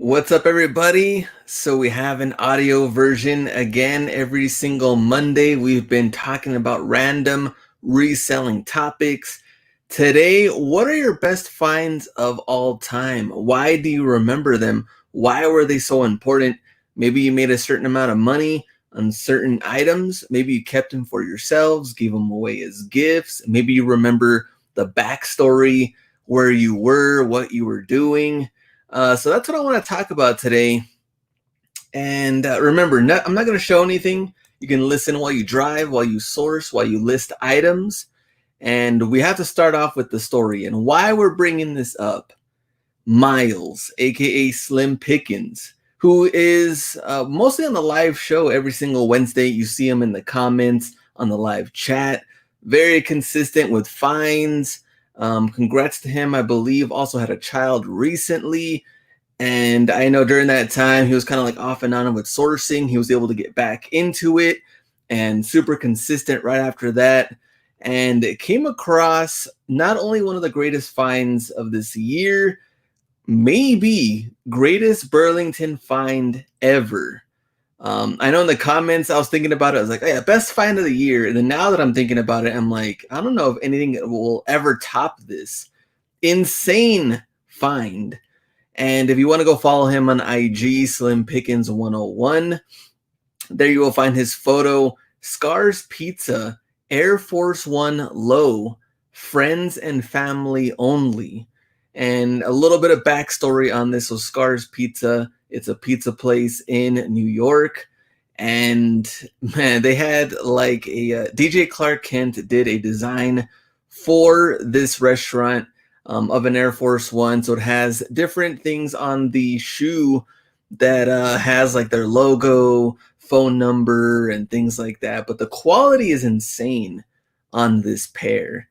What's up, everybody? So, we have an audio version again every single Monday. We've been talking about random reselling topics. Today, what are your best finds of all time? Why do you remember them? Why were they so important? Maybe you made a certain amount of money on certain items. Maybe you kept them for yourselves, gave them away as gifts. Maybe you remember the backstory, where you were, what you were doing. So that's what I want to talk about today. And remember, I'm not going to show anything. You can listen while you drive, while you source, while you list items. And we have to start off with the story and why we're bringing this up. Miles, aka Slim Pickens, who is mostly on the live show every single Wednesday. You see him in the comments on the live chat. Very consistent with finds. Congrats to him. I believe also had a child recently. And I know during that time, he was kind of like off and on with sourcing. He was able to get back into it and super consistent right after that. And it came across not only one of the greatest finds of this year, maybe greatest Burlington find ever. I know in the comments I was thinking about it. I was like, oh, yeah, best find of the year. And then now that I'm thinking about it, I'm like, I don't know if anything will ever top this. Insane find. And if you want to go follow him on IG, Slim Pickens 101, there you will find his photo. Scars Pizza, Air Force One low, friends and family only. And a little bit of backstory on this. So Scars Pizza, it's a pizza place in New York. And man, they had like a DJ Clark Kent did a design for this restaurant of an Air Force One. So it has different things on the shoe that has like their logo, phone number, and things like that. But the quality is insane on this pair.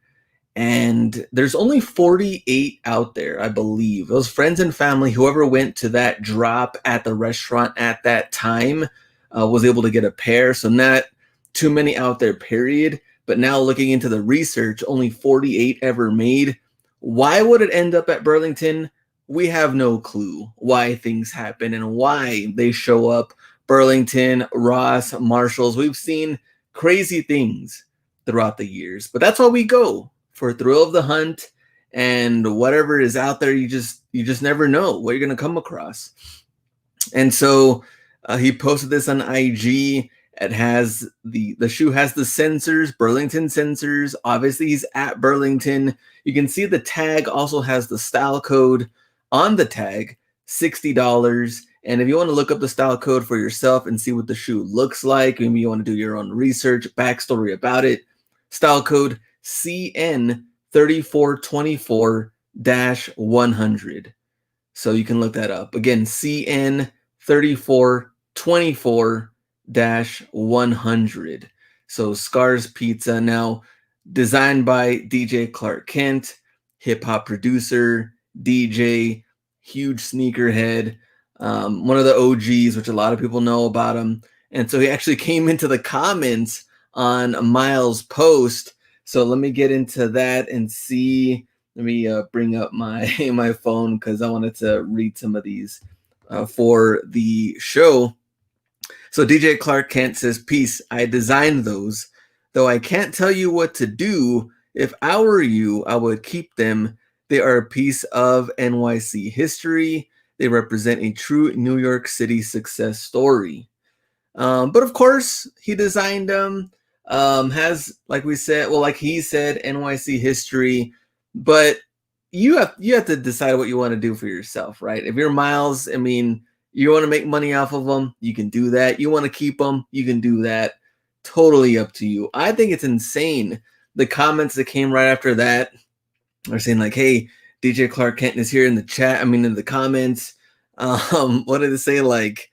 And there's only 48 out there, I believe. Those friends and family, whoever went to that drop at the restaurant at that time was able to get a pair. So not too many out there, period. But now looking into the research, only 48 ever made. Why would it end up at Burlington? We have no clue why things happen and why they show up. Burlington, Ross, Marshalls. We've seen crazy things throughout the years, but that's why we go, for thrill of the hunt, and whatever is out there, you just never know what you're going to come across. And so he posted this on IG. It has the shoe has the sensors, Burlington sensors. Obviously, he's at Burlington. You can see the tag also has the style code on the tag, $60. And if you want to look up the style code for yourself and see what the shoe looks like, maybe you want to do your own research, backstory about it, style code CN3424-100. So you can look that up. Again, CN3424-100. So Scars Pizza, now designed by DJ Clark Kent, hip hop producer, DJ, huge sneakerhead, one of the OGs, which a lot of people know about him. And so he actually came into the comments on Miles' post. So let me get into that and see. Let me bring up my my phone because I wanted to read some of these for the show. So DJ Clark Kent says, "Peace, I designed those. Though I can't tell you what to do, if I were you, I would keep them. They are a piece of NYC history. They represent a true New York City success story." But of course, he designed them. Has, like we said, well, like he said, NYC history. But you have to decide what you want to do for yourself, right? If you're Miles, I mean, you want to make money off of them, you can do that. You want to keep them, you can do that. Totally up to you. I think it's insane. The comments that came right after that are saying like, "Hey, DJ Clark Kent is here in the chat." I mean, in the comments, what did it say? Like,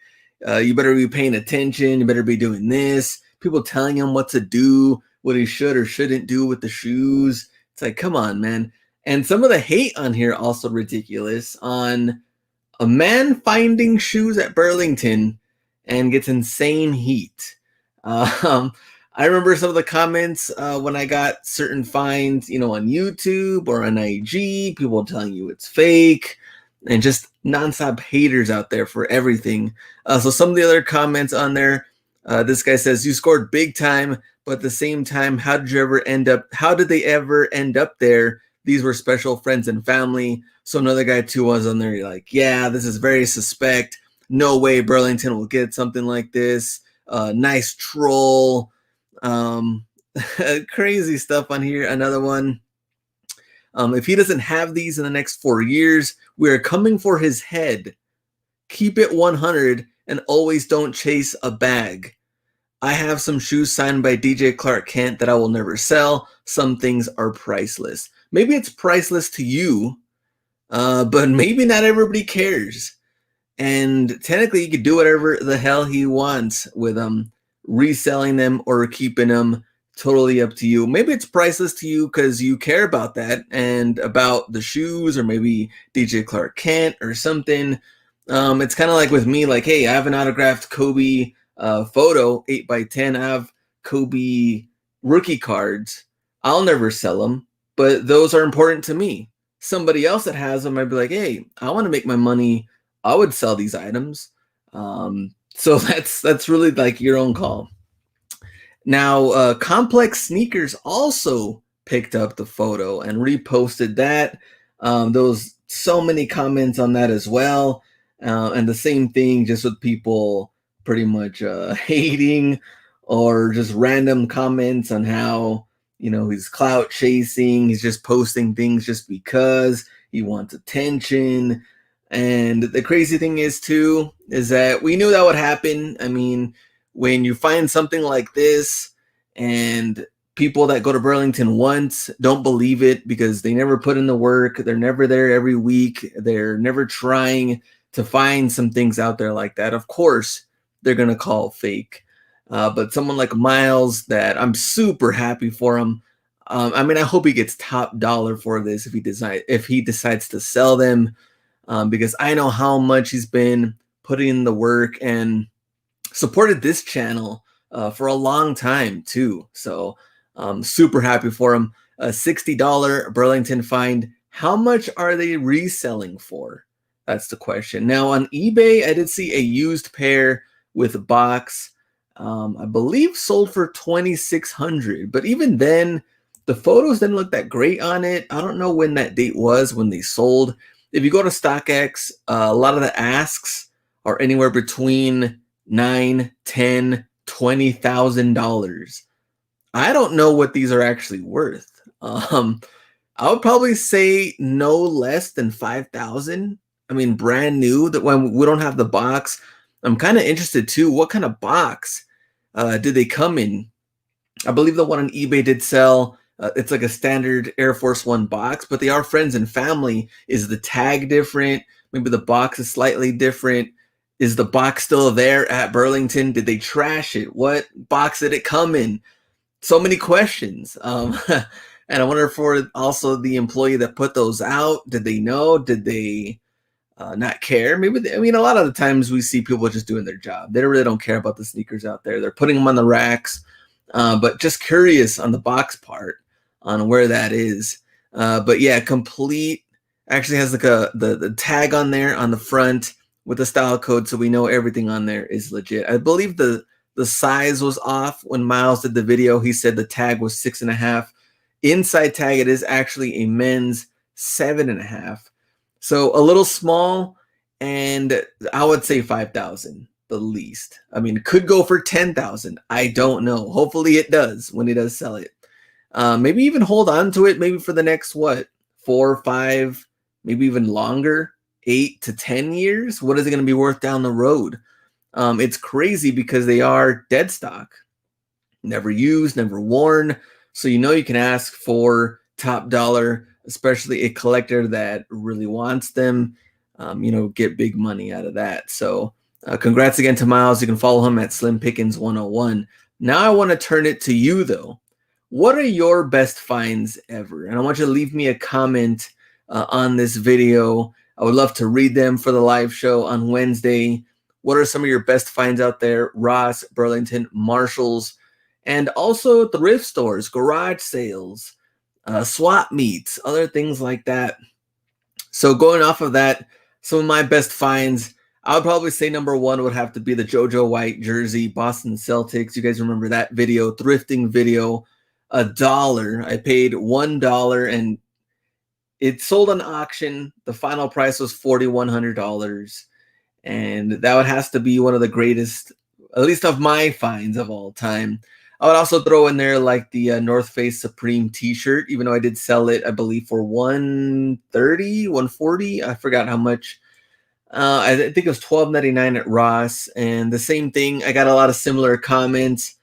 you better be paying attention. You better be doing this. People telling him what to do, what he should or shouldn't do with the shoes. It's like, come on, man. And some of the hate on here also ridiculous on a man finding shoes at Burlington and gets insane heat. I remember some of the comments when I got certain finds, on YouTube or on IG, people telling you it's fake. and just nonstop haters out there for everything. So some of the other comments on there, this guy says, you scored big time, but at the same time, how did you ever end up? How did they ever end up there? These were special friends and family. So another guy too was on there like, yeah, this is very suspect. No way Burlington will get something like this. Nice troll. Um, crazy stuff on here. Another one. If he doesn't have these in the next 4 years, we are coming for his head. Keep it 100 and always don't chase a bag. I have some shoes signed by DJ Clark Kent that I will never sell. Some things are priceless. Maybe it's priceless to you, but maybe not everybody cares. And technically, you could do whatever the hell he wants with them, reselling them or keeping them. Totally up to you. Maybe it's priceless to you because you care about that and about the shoes, or maybe DJ Clark Kent or something. It's kind of like with me, like, hey, I have an autographed Kobe photo, 8x10. I have Kobe rookie cards. I'll never sell them, but those are important to me. Somebody else that has them might be like, hey, I want to make my money. I would sell these items. So that's really like your own call. Now, Complex Sneakers also picked up the photo and reposted that. There was so many comments on that as well. And the same thing just with people pretty much hating or just random comments on how, he's clout chasing. He's just posting things just because he wants attention. And the crazy thing is, too, is that we knew that would happen. I mean, when you find something like this and people that go to Burlington once don't believe it because they never put in the work, they're never there every week, they're never trying to find some things out there like that, of course, they're going to call fake. But someone like Miles, that I'm super happy for him. I mean, I hope he gets top dollar for this if he decides to sell them, because I know how much he's been putting in the work and supported this channel for a long time too. So super happy for him. A $60 Burlington find. How much are they reselling for? That's the question. Now on eBay, I did see a used pair with a box. I believe sold for $2,600. But even then, the photos didn't look that great on it. I don't know when that date was when they sold. If you go to Stockx, a lot of the asks are anywhere between $9,000, $10,000, $20,000. I don't know what these are actually worth. I would probably say no less than 5,000. I mean, brand new. That when we don't have the box, I'm kind of interested too. What kind of box did they come in? I believe the one on eBay did sell. It's like a standard Air Force One box, but they are friends and family. Is the tag different? Maybe the box is slightly different. Is the box still there at Burlington? Did they trash it? What box did it come in? So many questions. And I wonder for also the employee that put those out, did they know? Did they not care? Maybe, I mean, a lot of the times we see people just doing their job. They really don't care about the sneakers out there. They're putting them on the racks, but just curious on the box part on where that is. But yeah, complete actually has like the tag on there on the front with the style code, so we know everything on there is legit. I believe the size was off when Miles did the video. He said the tag was 6.5. Inside tag, it is actually a men's 7.5. So a little small, and I would say 5,000 the least. I mean, it could go for 10,000. I don't know. Hopefully it does when he does sell it. Maybe even hold on to it maybe for the next, 4 or 5, maybe even longer, 8 to 10 years. What is it going to be worth down the road? It's crazy because they are dead stock, never used, never worn. So you can ask for top dollar, especially a collector that really wants them. Get big money out of that. So congrats again to Miles. You can follow him at Slim Pickens 101. Now I want to turn it to you though. What are your best finds ever? And I want you to leave me a comment on this video. I would love to read them for the live show on Wednesday. What are some of your best finds out there? Ross, Burlington, Marshalls, and also thrift stores, garage sales, swap meets, other things like that. So going off of that, Some of my best finds, I would probably say number one would have to be the JoJo White jersey, Boston Celtics. You guys remember that video, thrifting video, $1. I paid $1 and it sold on auction. The final price was $4,100. And that would has to be one of the greatest, at least of my finds of all time. I would also throw in there like the North Face Supreme t-shirt, even though I did sell it, I believe, for 130, 140. I forgot how much. I think it was $12.99 at Ross. And the same thing, I got a lot of similar comments.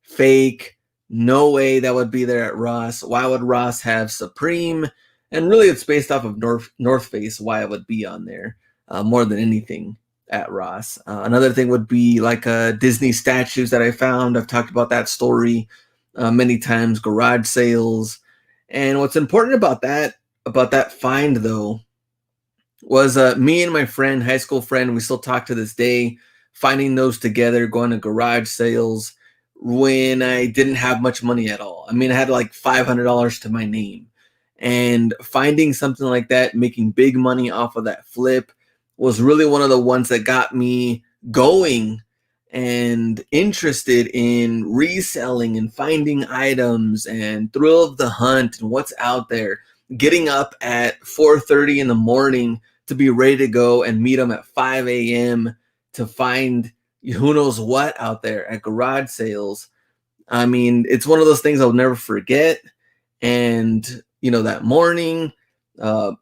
Fake, no way that would be there at Ross. Why would Ross have Supreme? And really, it's based off of North Face, why it would be on there more than anything at Ross. Another thing would be like Disney statues that I found. I've talked about that story many times, garage sales. And what's important about that find, though, was me and my friend, high school friend, we still talk to this day, finding those together, going to garage sales when I didn't have much money at all. I mean, I had like $500 to my name. And finding something like that, making big money off of that flip, was really one of the ones that got me going and interested in reselling and finding items and thrill of the hunt and what's out there. Getting up at 4:30 in the morning to be ready to go and meet them at 5 a.m. to find who knows what out there at garage sales. I mean, it's one of those things I'll never forget. And, that morning,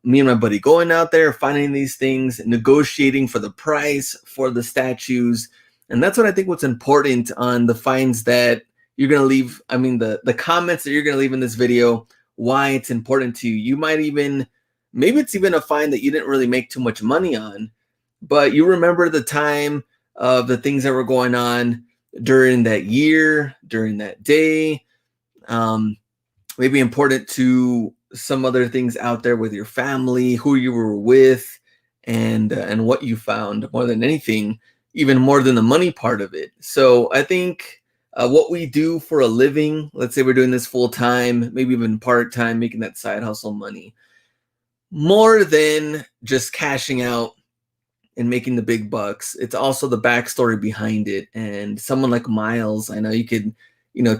me and my buddy going out there, finding these things, negotiating for the price for the statues. And that's what I think what's important on the finds that you're going to leave. I mean, the comments that you're going to leave in this video, why it's important to you. You might maybe it's even a find that you didn't really make too much money on, but you remember the time of the things that were going on during that year, during that day. Maybe important to some other things out there with your family, who you were with, and what you found more than anything, even more than the money part of it. So I think what we do for a living, let's say we're doing this full time, maybe even part time, making that side hustle money, more than just cashing out and making the big bucks. It's also the backstory behind it. And someone like Miles, I know you could,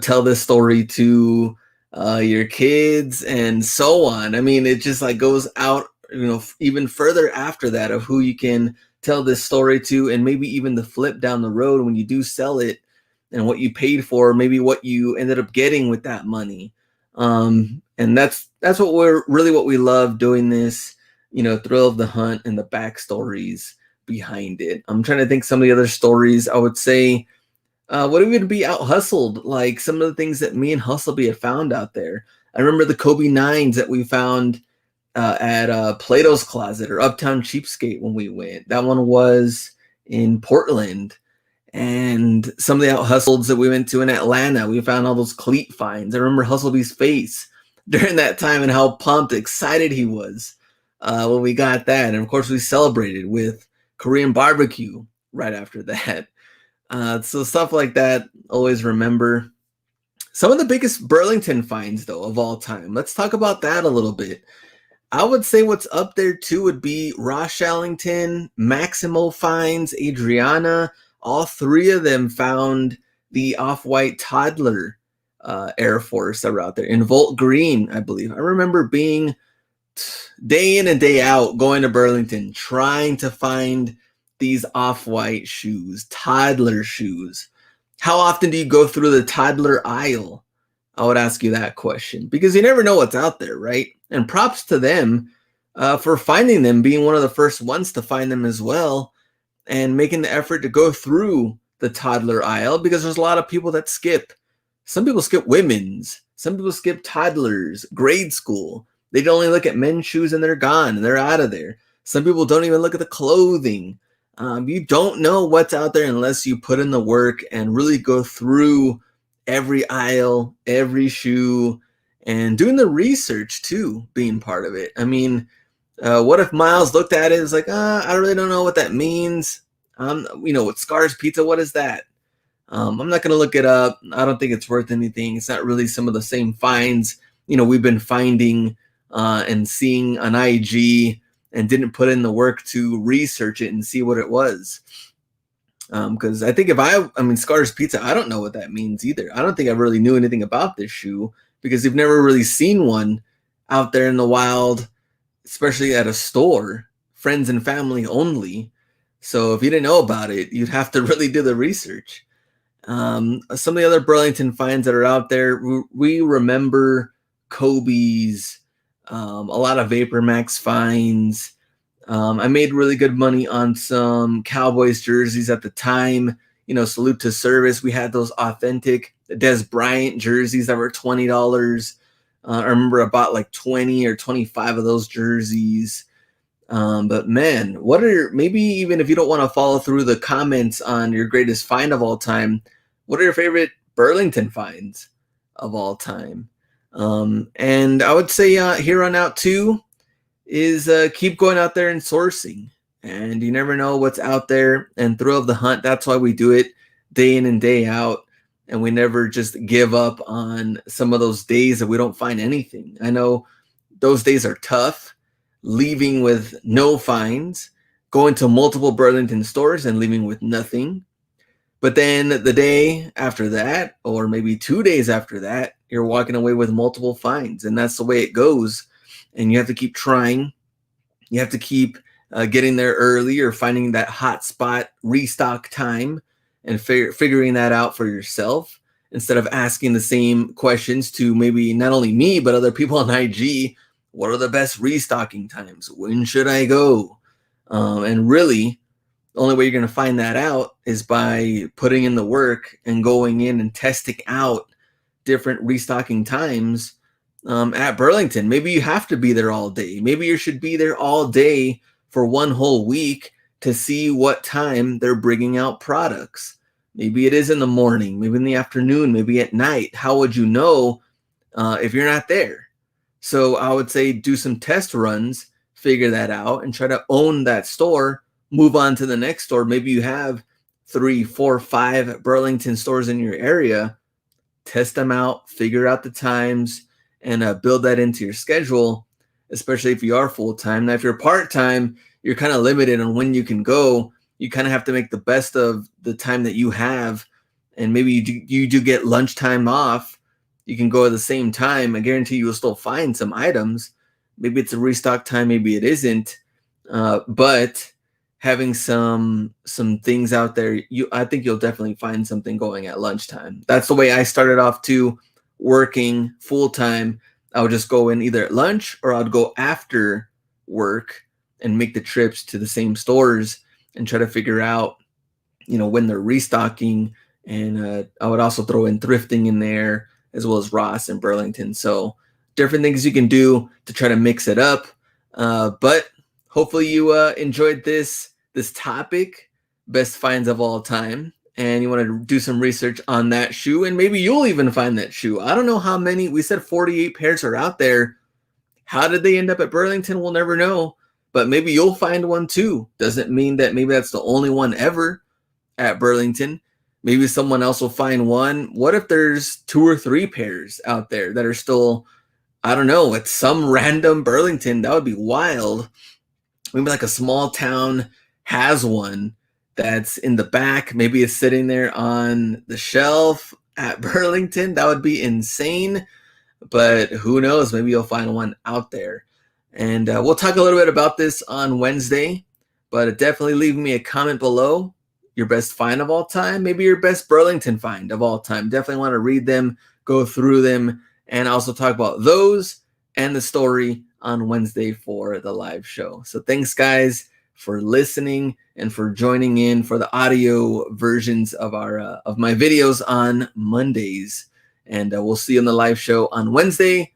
tell this story to your kids and so on. I mean, it just like goes out, even further after that of who you can tell this story to, and maybe even the flip down the road when you do sell it and what you paid for, maybe what you ended up getting with that money. And that's what we love doing this, thrill of the hunt and the backstories behind it. I'm trying to think some of the other stories. I would say, what if we'd be out hustled? Like some of the things that me and Hustleby had found out there. I remember the Kobe 9s that we found at Plato's Closet or Uptown Cheapskate when we went. That one was in Portland. And some of the out hustles that we went to in Atlanta, we found all those cleat finds. I remember Hustleby's face during that time and how pumped, excited he was when we got that. And of course, we celebrated with Korean barbecue right after that. So stuff like that, always remember. Some of the biggest Burlington finds, though, of all time. Let's talk about that a little bit. I would say what's up there, too, would be Ross Shallington, Maximo finds, Adriana. All three of them found the off-white toddler Air Force that were out there in Volt Green, I believe. I remember being day in and day out going to Burlington, trying to find these off-white shoes, toddler shoes. How often do you go through the toddler aisle? I would ask you that question because you never know what's out there, right? And props to them for finding them, being one of the first ones to find them as well, and making the effort to go through the toddler aisle because there's a lot of people that skip. Some people skip women's. Some people skip toddlers, grade school. They only look at men's shoes and they're gone and they're out of there. Some people don't even look at the clothing. You don't know what's out there unless you put in the work and really go through every aisle, every shoe, and doing the research too, being part of it. I mean, what if Miles looked at it and was like, I really don't know what that means. With Scar's Pizza, what is that? I'm not going to look it up. I don't think it's worth anything. It's not really some of the same finds, we've been finding and seeing on IG and didn't put in the work to research it and see what it was. Because I think I mean, Scar's Pizza, I don't know what that means either. I don't think I really knew anything about this shoe because you've never really seen one out there in the wild, especially at a store, friends and family only. So if you didn't know about it, you'd have to really do the research. Some of the other Burlington finds that are out there, we remember Kobe's, a lot of Vapor Max finds. I made really good money on some Cowboys jerseys at the time. You know, salute to service. We had those authentic Des Bryant jerseys that were $20. I remember I bought like 20 or 25 of those jerseys. But man, maybe even if you don't want to follow through the comments on your greatest find of all time, what are your favorite Burlington finds of all time? And I would say here on out too is keep going out there and sourcing. And you never know what's out there, and thrill of the hunt. That's why we do it day in and day out. And we never just give up on some of those days that we don't find anything. I know those days are tough, leaving with no finds, going to multiple Burlington stores and leaving with nothing. But then the day after that, or maybe 2 days after that, you're walking away with multiple finds. And that's the way it goes. And you have to keep trying. You have to keep getting there early or finding that hot spot restock time and figuring that out for yourself instead of asking the same questions to maybe not only me, but other people on IG. What are the best restocking times? When should I go? And really, the only way you're going to find that out is by putting in the work and going in and testing out different restocking times at Burlington. Maybe you have to be there all day. Maybe you should be there all day for one whole week to see what time they're bringing out products. Maybe it is in the morning, maybe in the afternoon, maybe at night. How would you know if you're not there? So I would say do some test runs, figure that out, and try to own that store. Move on to the next store. Maybe you have 3, 4, 5 Burlington stores in your area. Test them out, figure out the times, and build that into your schedule, especially if you are full-time. Now, if you're part-time, you're kind of limited on when you can go. You kind of have to make the best of the time that you have, and maybe you do get lunchtime off. You can go at the same time. I guarantee you will still find some items. Maybe it's a restock time, maybe it isn't. But having some things out there, I think you'll definitely find something going at lunchtime. That's the way I started off too, working full time. I would just go in either at lunch or I'd go after work and make the trips to the same stores and try to figure out, when they're restocking. And I would also throw in thrifting in there, as well as Ross and Burlington. So different things you can do to try to mix it up. But hopefully you enjoyed this topic, best finds of all time, and you want to do some research on that shoe, and maybe you'll even find that shoe. I don't know how many. We said 48 pairs are out there. How did they end up at Burlington? We'll never know. But maybe you'll find one too. Doesn't mean that maybe that's the only one ever at Burlington. Maybe someone else will find one. What if there's 2 or 3 pairs out there that are still, I don't know, at some random Burlington? That would be wild. Maybe like a small town has one that's in the back. Maybe it's sitting there on the shelf at Burlington. That would be insane. But who knows? Maybe you'll find one out there. And we'll talk a little bit about this on Wednesday. But definitely leave me a comment below. Your best find of all time, maybe your best Burlington find of all time. Definitely want to read them, go through them, and also talk about those and the story on Wednesday for the live show. So thanks, guys, for listening and for joining in for the audio versions of my videos on Mondays. And we'll see you on the live show on Wednesday.